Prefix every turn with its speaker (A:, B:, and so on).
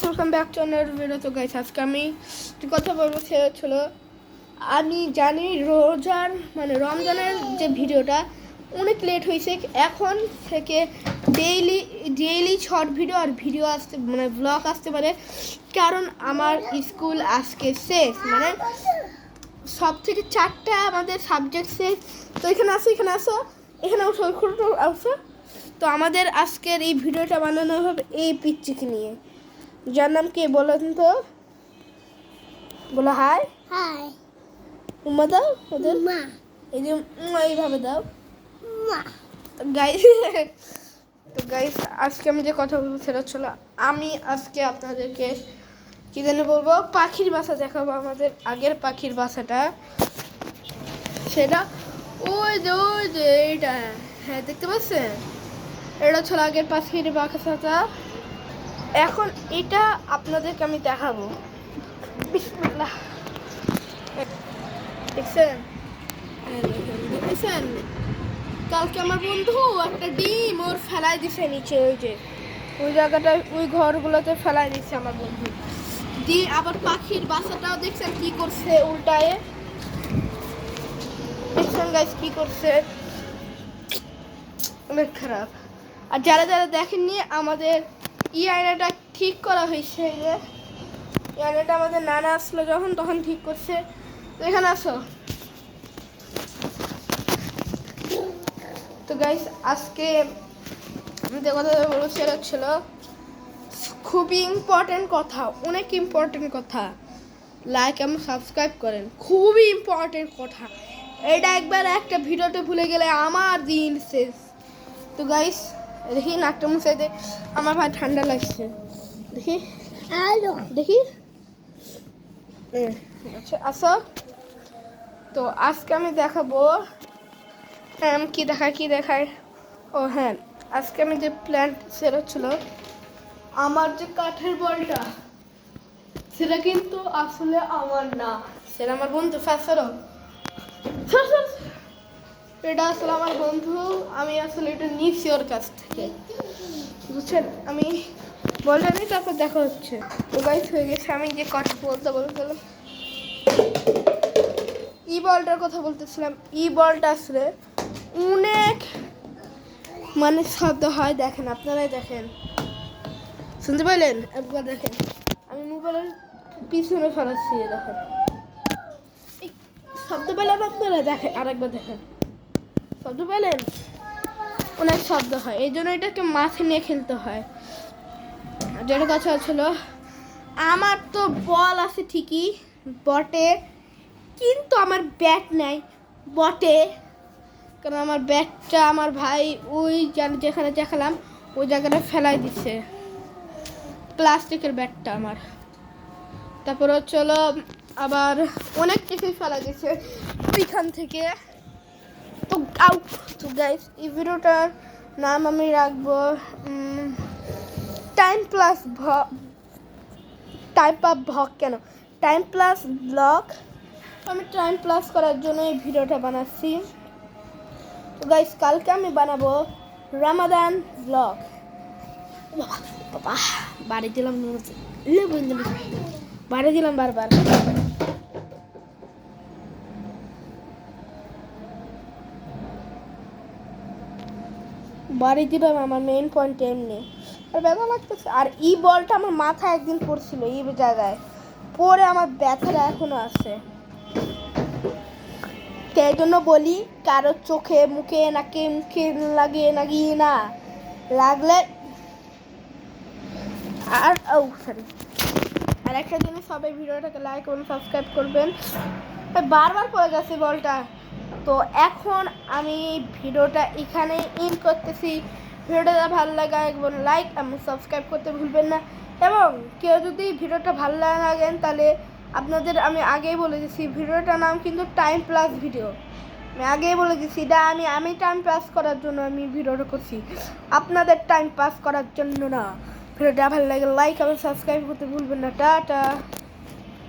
A: Guys, welcome back to another video. তো guys, আজকে আমি কথা বলবো সেটা ছিল, আমি জানি রমজানের যে ভিডিওটা অনেক লেট হয়েছে, এখন থেকে ডেইলি শর্ট ভিডিও আর ভিডিও আসতে ব্লগ আসতে পারে, কারণ আমার স্কুল আজকে শেষ, সব থেকে 4টা আমাদের সাবজেক্ট শেষ। তো এখানে আসো এখানে আসো। তো আমাদের আজকের এই ভিডিওটা বানানো হবে এই পিচ্চিকে নিয়ে, যার নাম কে বলেন তো? বলো হাই।
B: হাই
A: উম্মা দাও ওদের,
B: মা।
A: এই যে এইভাবে দাও
B: মা।
A: তো গাইস আজকে আমি যে কথা বলবো সেটা ছিল, আমি আজকে আপনাদেরকে কি জানি বলবো, পাখির বাসা দেখাবো। আমাদের আগের পাখির বাসাটা, সেটা ওই যে এইটা, হ্যাঁ দেখতে পাচ্ছেন, এটা ছিল আগের পাখির বাসাটা। এখন এটা আপনাদেরকে আমি দেখাবো। বিসমিল্লাহ। দেখছেন কালকে আমার বন্ধু একটা ডিম ওর ফেলাই দিছে নিচে, ওই জায়গাটায়, ওই ঘরগুলোতে ফেলাই দিচ্ছে আমার বন্ধু। দিয়ে আবার পাখির বাসাটাও দেখছেন কি করছে, উল্টায়ে দেখছেন গাইস কি করছে, অনেক খারাপ। আর যারা দেখেননি, আমাদের এই আয়নাটা ঠিক করা হয়েছে, এই আয়নাটা আমাদের নানা আসলো তখন ঠিক করছে। তো এখানে আসো। তো গাইস আজকে আমি যে কথা বলবো সেটা ছিল খুবই ইম্পর্টেন্ট কথা, অনেক ইম্পর্টেন্ট কথা। লাইক এবং সাবস্ক্রাইব করেন, খুবই ইম্পর্টেন্ট কথা। এটা একবার একটা ভিডিওতে ভুলে গেলে আমার দিন শেষ। তো গাইস দেখি নাকটা মুছে দে, আমার ভাই ঠান্ডা লাগছে, দেখি আচ্ছা আসো। তো আজকে আমি দেখাবো কি দেখায়। ও হ্যাঁ, আজকে আমি যে প্ল্যান্ট সেটা ছিল, আমার যে কাঠের বলটা, সেটা কিন্তু আসলে আমার না, সেটা আমার বন্ধু ফ্যাসারও। এটা আসলে আমার বন্ধু, আমি আসলে এটা নিচ্ছি ওর কাছ থেকে, বুঝছেন। আমি বলটা নিই, তারপর দেখা হচ্ছে। তো গাইস হয়ে গেছে, আমি যে কথা বলতেছিলাম ই বলটার কথা বলতেছিলাম। ই বলটা আসলে অনেক শব্দ হয়, দেখেন, আপনারাই দেখেন, শুনতে পাইলেন? একবার দেখেন, আমি মোবাইলের পিছনে ফেলাচ্ছি, দেখেন শব্দ পেলেন আপনারা, দেখেন আরেকবার দেখেন, শব্দ পেলেন? অনেক শব্দ হয়, এই জন্য এটাকে মাথায় নিয়ে খেলতে হয়। যেটা কথা ছিল, আমার তো বল আছে ঠিকই বটে, কিন্তু আমার ব্যাট নাই বটে, কারণ আমার ব্যাটটা আমার ভাই ওই যেখানে দেখালাম ওই জায়গাটা ফেলাই দিচ্ছে, প্লাস্টিকের ব্যাটটা আমার। তারপরে চলো আবার অনেক কিছুই ফেলা দিচ্ছে ওইখান থেকে। তো গাইস এই ভিডিওটার নাম আমি রাখবো টাইম প্লাস ব্লগ। আমি টাইম প্লাস করার জন্য এই ভিডিওটা বানাচ্ছি। তো গাইস কালকে আমি বানাবো রমাদান ব্লগ। বাবা বাড়ি দিলাম বারবার। বাড়ি দিলাম আমার মেইন পয়েন্ট এমনি, আর ব্যথা লাগতেছে। আর ই বলটা আমার মাথায় একদিন পড়ছিল, এই জায়গায় পরে আমার ব্যথাটা এখনো আছে। সেই জন্য বলি, কারো চোখে মুখে নাকে লাগিয়ে না লাগলে। আর আর একটা জিনিস, সবাই ভিডিওটাকে লাইক এবং সাবস্ক্রাইব করবেন। বারবার পড়ে গেছে বলটা। তো এখন আমি ভিডিওটা এখানে ইন করতেছি। ভিডিওটা ভালো লাগে এবং লাইক এবং সাবস্ক্রাইব করতে ভুলবেন না। এবং কেউ যদি ভিডিওটা ভালো লাগেন, তাহলে আপনাদের আমি আগেই বলে দিচ্ছি, ভিডিওটার নাম কিন্তু টাইম প্লাস ভিডিও। আমি আগেই বলে দিচ্ছি, এটা আমি টাইম পাস করার জন্য আমি ভিডিওটা করছি, আপনাদের টাইম পাস করার জন্য না। ভিডিওটা ভালো লাগে লাইক এবং সাবস্ক্রাইব করতে ভুলবেন না। টাটা।